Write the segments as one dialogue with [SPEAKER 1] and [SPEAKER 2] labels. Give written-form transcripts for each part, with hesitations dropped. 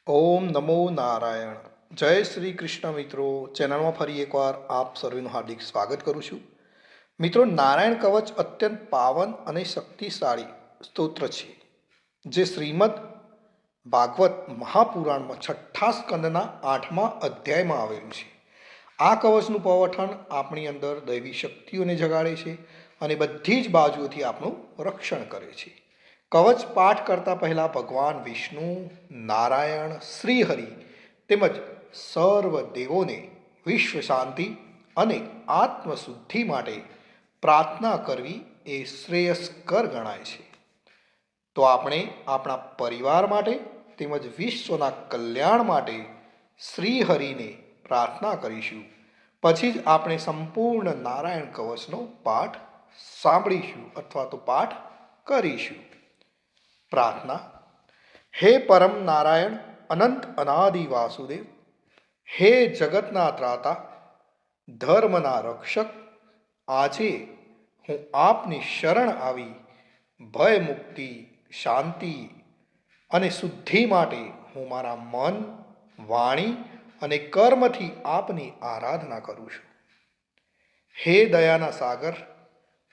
[SPEAKER 1] ઓમ નમો નારાયણ. જય શ્રી કૃષ્ણ મિત્રો. ચેનલમાં ફરી એકવાર આપ સર્વેનું હાર્દિક સ્વાગત કરું છું. મિત્રો, નારાયણ કવચ અત્યંત પાવન અને શક્તિશાળી સ્તોત્ર છે, જે શ્રીમદ ભાગવત મહાપુરાણમાં છઠ્ઠા સ્કંદના 8મા અધ્યાયમાં આવેલું છે. આ કવચનું પવઠન આપણી અંદર દૈવી શક્તિઓને જગાડે છે અને બધી જ બાજુઓથી આપણું રક્ષણ કરે છે. કવચ પાઠ કરતા પહેલા ભગવાન વિષ્ણુ, નારાયણ, શ્રીહરિ તેમજ સર્વ દેવોને વિશ્વ શાંતિ અને આત્મશુદ્ધિ માટે પ્રાર્થના કરવી એ શ્રેયસ્કર ગણાય છે. તો આપણે આપણા પરિવાર માટે તેમજ વિશ્વના કલ્યાણ માટે શ્રીહરિને પ્રાર્થના કરીશું. પછી જ આપણે સંપૂર્ણ નારાયણ કવચનો પાઠ સાંભળીશું અથવા તો પાઠ કરીશું. પ્રાર્થના. હે પરમ નારાયણ, અનંત અનાદિ વાસુદેવ, હે જગતના ત્રાતા, ધર્મના રક્ષક, આજે હું આપની શરણ આવી ભય મુક્તિ, શાંતિ અને શુદ્ધિ માટે હું મારા મન, વાણી અને કર્મથી આપની આરાધના કરું છું. હે દયાના સાગર,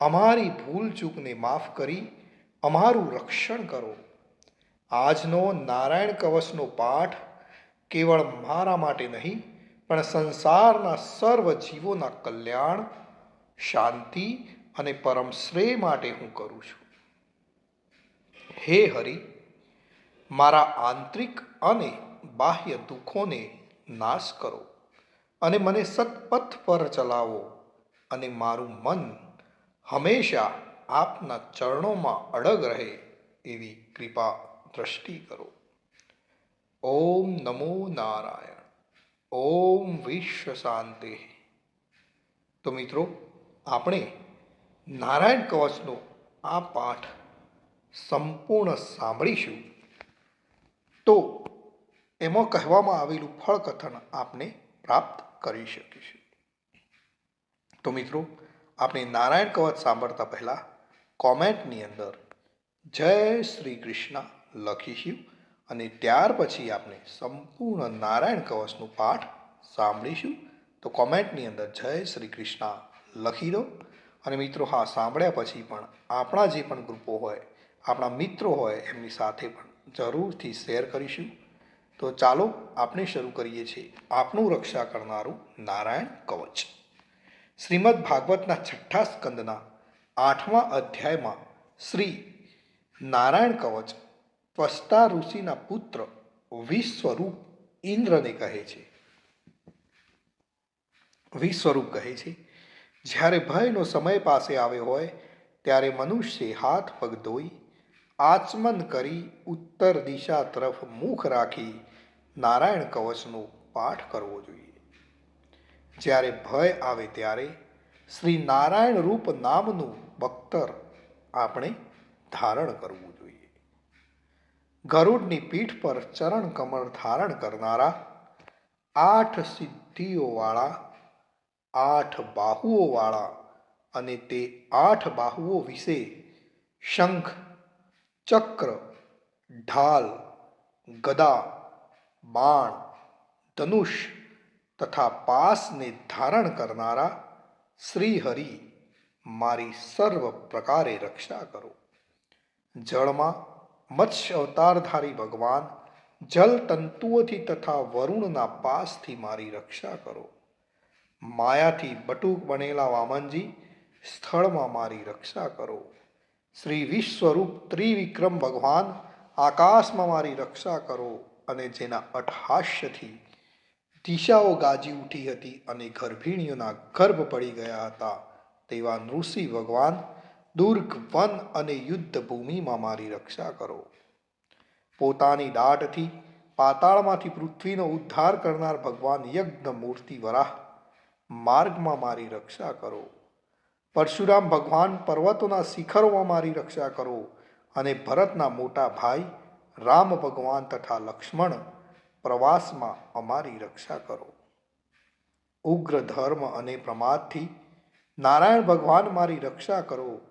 [SPEAKER 1] અમારી ભૂલ ચૂકને માફ કરી અમારું રક્ષણ કરો. આજનો નારાયણ કવચનો પાઠ કેવળ મારા માટે નહીં, પણ સંસારના સર્વ જીવોના કલ્યાણ, શાંતિ અને પરમ શ્રેય માટે હું કરું છું. હે હરિ, મારા આંતરિક અને બાહ્ય દુઃખોને નાશ કરો અને મને સત્પથ પર ચલાવો અને મારું મન હંમેશા આપના ચરણોમાં અડગ રહે એવી કૃપા દ્રષ્ટિ કરો. ઓમ નમો નારાયણ. ઓમ વિશ્વ શાંતિ. તો મિત્રો, આપણે નારાયણ કવચનો આ પાઠ સંપૂર્ણ સાંભળીશું, તો એમાં કહેવામાં આવેલું ફળકથન આપને પ્રાપ્ત કરી શકીશું. તો મિત્રો, આપણે નારાયણ કવચ સાંભળતા પહેલાં કોમેન્ટની અંદર જય શ્રી કૃષ્ણ લખીશું અને ત્યાર પછી આપણે સંપૂર્ણ નારાયણ કવચનો પાઠ સાંભળીશું. તો કોમેન્ટની અંદર જય શ્રી કૃષ્ણ લખી દો. અને મિત્રો, હા, સાંભળ્યા પછી પણ આપણા જે પણ ગ્રુપો હોય, આપણા મિત્રો હોય, એમની સાથે પણ જરૂરથી શેર કરીશું. તો ચાલો આપણે શરૂ કરીએ છીએ આપનું રક્ષા કરનારું નારાયણ કવચ. શ્રીમદ ભાગવતના છઠ્ઠા સ્કંદના 8મા અધ્યાયમાં શ્રી નારાયણ કવચ ત્વષ્ટા ઋષિના પુત્ર વિશ્વરૂપ ઇન્દ્રને કહે છે. વિશ્વરૂપ કહે છે, જ્યારે ભયનો સમય પાસે આવ્યો હોય ત્યારે મનુષ્ય હાથ પગ ધોઈ આચમન કરી ઉત્તર દિશા તરફ મુખ રાખી નારાયણ કવચનો પાઠ કરવો જોઈએ. જ્યારે ભય આવે ત્યારે શ્રી નારાયણ રૂપ નામનું બખ્તર આપણે ધારણ કરવું જોઈએ. ગરુડની પીઠ પર ચરણ કમળ ધારણ કરનારા, 8 સિદ્ધિઓવાળા, 8 બાહુઓવાળા અને તે 8 બાહુઓ વિશે શંખ, ચક્ર, ઢાલ, ગદા, બાણ, ધનુષ તથા પાસને ધારણ કરનારા શ્રીહરિ, મારી સર્વ પ્રકારે રક્ષા કરો. જળમાં મત્સ્ય અવતારધારી ભગવાન, જલ તંતુઓથી તથા વરુણના પાસથી મારી રક્ષા કરો. માયાથી બટુક બનેલા વામનજી, સ્થળમાં મારી રક્ષા કરો. શ્રી વિશ્વરૂપ ત્રિવિક્રમ ભગવાન, આકાશમાં મારી રક્ષા કરો. અને જેના અટ્ટહાસ્યથી દિશાઓ ગાજી ઉઠી હતી અને ગર્ભિણીઓના ગર્ભ પડી ગયા હતા, તેવા નૃષિ ભગવાન, દુર્ગ, વન અને યુદ્ધ ભૂમિમાં મારી રક્ષા કરો. પોતાની દાઢથી પાતાળમાંથી પૃથ્વીનો ઉદ્ધાર કરનાર ભગવાન યજ્ઞ મૂર્તિ વરાહ, માર્ગમાં મારી રક્ષા કરો. પરશુરામ ભગવાન, પર્વતોના શિખરોમાં મારી રક્ષા કરો. અને ભરતના મોટા ભાઈ રામ ભગવાન તથા લક્ષ્મણ, પ્રવાસમાં અમારી રક્ષા કરો. ઉગ્ર ધર્મ અને પ્રમાદથી નારાયણ ભગવાન મારી રક્ષા કરો.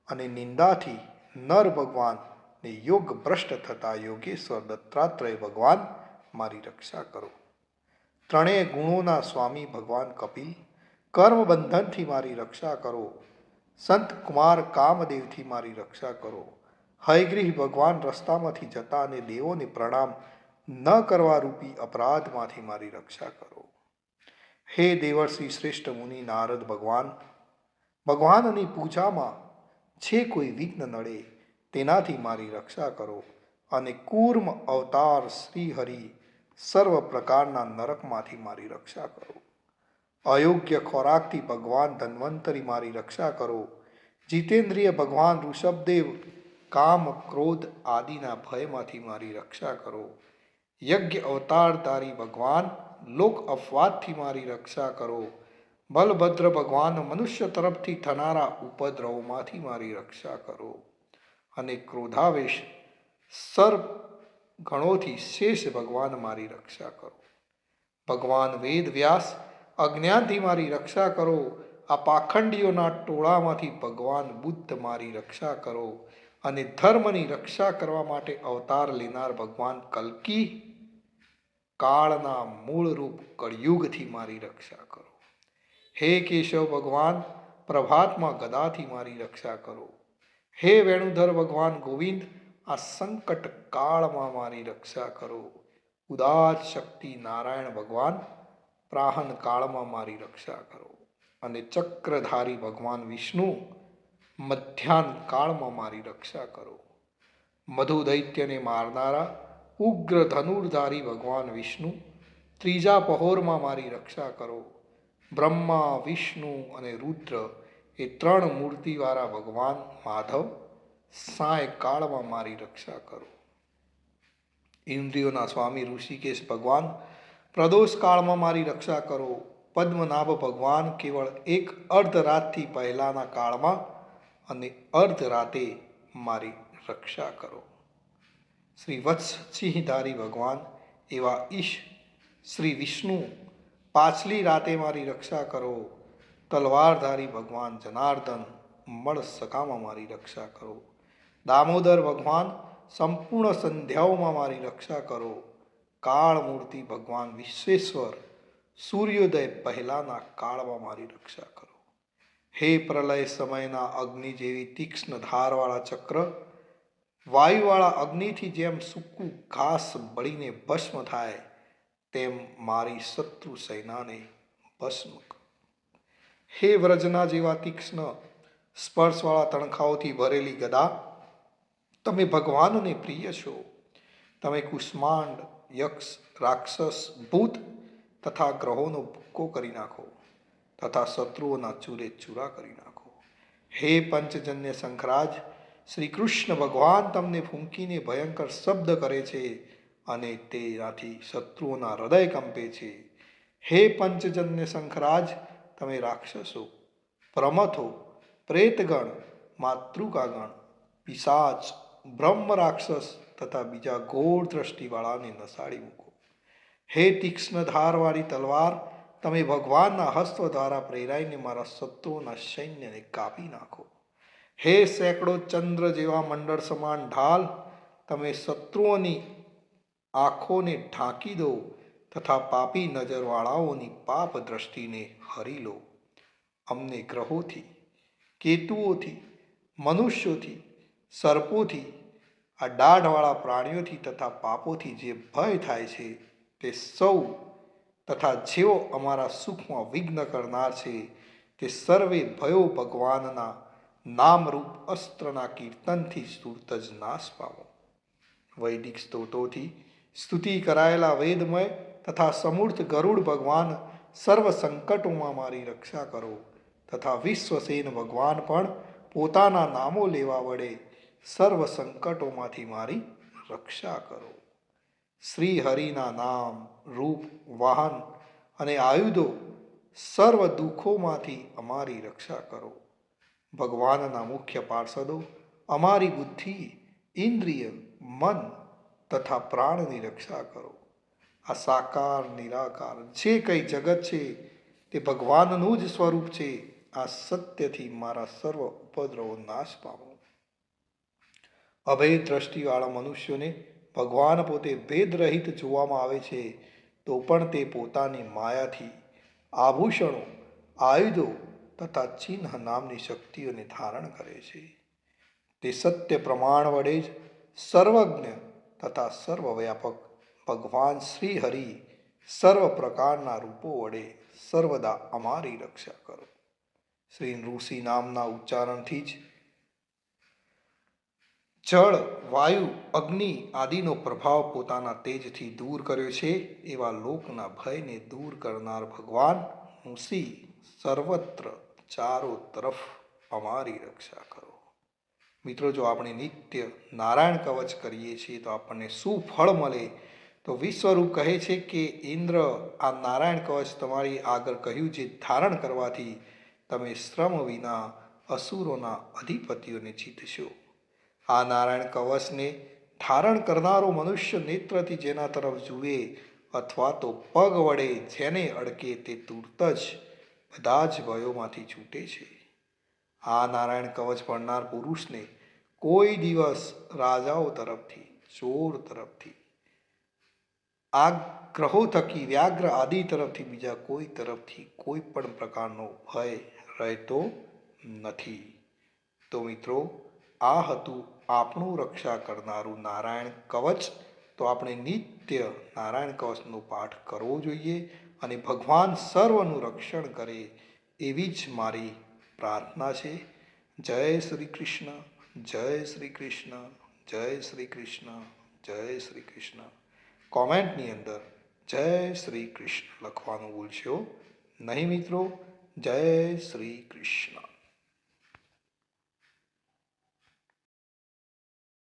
[SPEAKER 1] અને નિંદાથી નર ભગવાન ને યોગ ભ્રષ્ટ થતા યોગેશ્વર દત્તાત્રેય ભગવાન મારી રક્ષા કરો. ત્રણેય ગુણોના સ્વામી ભગવાન કપિલ, કર્મ બંધનથી મારી રક્ષા કરો. સંત કુમાર કામદેવથી મારી રક્ષા કરો. હયગ્રીહ ભગવાન રસ્તામાંથી જતા અને દેવોને પ્રણામ ન કરવા રૂપી અપરાધમાંથી મારી રક્ષા કરો. હે દેવર્ષિ શ્રેષ્ઠ મુનિ નારદ ભગવાન, ભગવાનની પૂજામાં જે કોઈ વિઘ્ન નડે તેનાથી મારી રક્ષા કરો. અને કૂર્મ અવતાર શ્રી હરિ સર્વ પ્રકારના નરકમાંથી મારી રક્ષા કરો. અયોગ્ય ખોરાકથી ભગવાન ધન્વંતરી મારી રક્ષા કરો. જીતેન્દ્રિય ભગવાન ઋષભદેવ કામ ક્રોધ આદિના ભયમાંથી મારી રક્ષા કરો. યજ્ઞ અવતારધારી ભગવાન લોક અપવાદથી મારી રક્ષા કરો. બલભદ્ર ભગવાન મનુષ્ય તરફથી થનારા ઉપદ્રવોમાંથી મારી રક્ષા કરો. અને ક્રોધાવેશ સર્પ ગણોથી શેષ ભગવાન મારી રક્ષા કરો. ભગવાન વેદ વ્યાસ અજ્ઞાનથી મારી રક્ષા કરો. આ પાખંડીઓના ટોળામાંથી ભગવાન બુદ્ધ મારી રક્ષા કરો. અને ધર્મની રક્ષા કરવા માટે અવતાર લેનાર ભગવાન કલ્કી કાળના મૂળ રૂપ કળિયુગથી મારી રક્ષા કરો. હે કેશવ ભગવાન પ્રભાતમાં ગદાથી મારી રક્ષા કરો. હે વેણુધર ભગવાન ગોવિંદ આ સંકટ કાળમાં મારી રક્ષા કરો. ઉદાર શક્તિ નારાયણ ભગવાન પ્રાહન કાળમાં મારી રક્ષા કરો. અને ચક્રધારી ભગવાન વિષ્ણુ મધ્યાહન કાળમાં મારી રક્ષા કરો. મધુ દૈત્યને મારનારા ઉગ્ર ધનુર્ધારી ભગવાન વિષ્ણુ ત્રીજા પહોરમાં મારી રક્ષા કરો. બ્રહ્મા વિષ્ણુ અને રુદ્ર એ ત્રણ મૂર્તિવાળા ભગવાન માધવ સાય કાળમાં મારી રક્ષા કરો. ઇન્દ્રિયોના સ્વામી ઋષિકેશ ભગવાન પ્રદોષ કાળમાં મારી રક્ષા કરો. પદ્મનાભ ભગવાન કેવળ એક અર્ધરાતથી પહેલાના કાળમાં અને અર્ધરાતે મારી રક્ષા કરો. શ્રી વત્સસિંહધારી ભગવાન એવા ઈશ શ્રી વિષ્ણુ પાછલી રાતે મારી રક્ષા કરો. તલવારધારી ભગવાન જનાર્દન મળ સકામાં મારી રક્ષા કરો. દામોદર ભગવાન સંપૂર્ણ સંધ્યાઓમાં મારી રક્ષા કરો. કાળ મૂર્તિ ભગવાન વિશ્વેશ્વર સૂર્યોદય પહેલાના કાળમાં મારી રક્ષા કરો. હે પ્રલય સમયના અગ્નિ જેવી તીક્ષ્ણ ધારવાળા ચક્ર, વાયુવાળા અગ્નિથી જેમ સૂકું ઘાસ બળીને ભસ્મ થાય તેમ મારી શત્રુ સેનાને ભસ્મ કરો. હે વ્રજના જેવા તીક્ષ્ણ સ્પર્શવાળા તણખાઓથી ભરેલી ગદા, તમે ભગવાનને પ્રિય છો. તમે કુષ્માંડ યક્ષ રાક્ષસ ભૂત તથા ગ્રહોનો ભૂક્કો કરી નાખો તથા શત્રુઓના ચૂરે ચૂરા કરી નાખો. હે પંચજન્ય શંખરાજ, શ્રી કૃષ્ણ ભગવાન તમને ફૂંકીને ભયંકર શબ્દ કરે છે અને તેનાથી શત્રુઓના હૃદય કંપે છે. હે પંચજન્ય શંખરાજ, તમે રાક્ષસો, પ્રમથો, પ્રેતગણ, માતૃકાગણ, પિશાચ, બ્રહ્મ રાક્ષસ તથા બીજા ઘોર દ્રષ્ટિવાળાને નસાડી મૂકો. હે તીક્ષ્ણ ધારવાળી તલવાર, તમે ભગવાનના હસ્ત દ્વારા પ્રેરાઈને મારા શત્રુઓના સૈન્યને કાપી નાખો. હે સેંકડો ચંદ્ર જેવા મંડળ સમાન ઢાલ, તમે શત્રુઓની આંખોને ઢાંકી દો તથા પાપી નજરવાળાઓની પાપ દ્રષ્ટિને હરી લો. અમને ગ્રહોથી, કેતુઓથી, મનુષ્યોથી, સર્પોથી, આ દાઢવાળા પ્રાણીઓથી તથા પાપોથી જે ભય થાય છે તે સૌ તથા જેઓ અમારા સુખમાં વિઘ્ન કરનાર છે તે સર્વે ભયો ભગવાનના નામરૂપ અસ્ત્રના કીર્તનથી સુરત જ નાશ પામો. વૈદિક સ્ત્રોતોથી સ્તુતિ કરાયેલા વેદમય તથા સમૂર્ત ગરુડ ભગવાન સર્વ સંકટોમાં મારી રક્ષા કરો તથા વિશ્વસેન ભગવાન પણ પોતાના નામો લેવા વડે સર્વ સંકટોમાંથી મારી રક્ષા કરો. શ્રી હરિના નામ, રૂપ, વાહન અને આયુધો સર્વ દુઃખોમાંથી અમારી રક્ષા કરો. ભગવાનના મુખ્ય પાર્ષદો અમારી બુદ્ધિ, ઇન્દ્રિય, મન તથા પ્રાણની રક્ષા કરો. આ સાકાર નિરાકાર જે કંઈ જગત છે તે ભગવાનનું જ સ્વરૂપ છે. આ સત્યથી મારા સર્વ ઉપદ્રવો નાશ પામો. અભય દ્રષ્ટિવાળા મનુષ્યોને ભગવાન પોતે ભેદરહિત જોવામાં આવે છે, તો પણ તે પોતાની માયાથી આભૂષણો, આયુધો તથા ચિહ્ન નામની શક્તિઓને ધારણ કરે છે. તે સત્ય પ્રમાણ વડે જ સર્વજ્ઞ તથા સર્વવ્યાપક ભગવાન શ્રી હરિ સર્વ પ્રકારના રૂપો વડે સર્વદા અમારી રક્ષા કરો. શ્રી ઋષિ નામના ઉચ્ચારણથી જ જળ, વાયુ, અગ્નિ આદિનો પ્રભાવ પોતાના તેજથી દૂર કર્યો છે. એવા લોકના ભયને દૂર કરનાર ભગવાન ઋષિ સર્વત્ર ચારો તરફ અમારી રક્ષા કરો. મિત્રો, જો આપણે નિત્ય નારાયણ કવચ કરીએ છીએ તો આપણને શું ફળ મળે? તો વિશ્વરૂપ કહે છે કે ઇન્દ્ર આ નારાયણ કવચ તમારી આગળ કહ્યું જે ધારણ કરવાથી તમે શ્રમ વિના અસુરોના અધિપતિઓને જીતશો. આ નારાયણ કવચને ધારણ કરનારો મનુષ્ય નેત્રથી જેના તરફ જુએ અથવા તો પગ વડે જેને અડકે તે તુરત જ બધા જ ભયોમાંથી છૂટે છે. આ નારાયણ કવચ ભણનાર પુરુષને કોઈ દિવસ રાજાઓ તરફથી, ચોર તરફથી, ગ્રહો થકી, વ્યાઘ્ર આદિ તરફથી, બીજા કોઈ તરફથી કોઈ પણ પ્રકારનો ભય રહેતો નથી. તો મિત્રો, આ હતું આપણું રક્ષા કરનારું નારાયણ કવચ. તો આપણે નિત્ય નારાયણ કવચનો પાઠ કરવો જોઈએ અને ભગવાન સર્વનું રક્ષણ કરે એવી જ મારી પ્રાર્થના છે. જય શ્રી કૃષ્ણ, જય શ્રી કૃષ્ણ, જય શ્રી કૃષ્ણ, જય શ્રી કૃષ્ણ. કોમેન્ટની અંદર જય શ્રી કૃષ્ણ લખવાનું ભૂલશો નહીં મિત્રો. જય શ્રી કૃષ્ણ.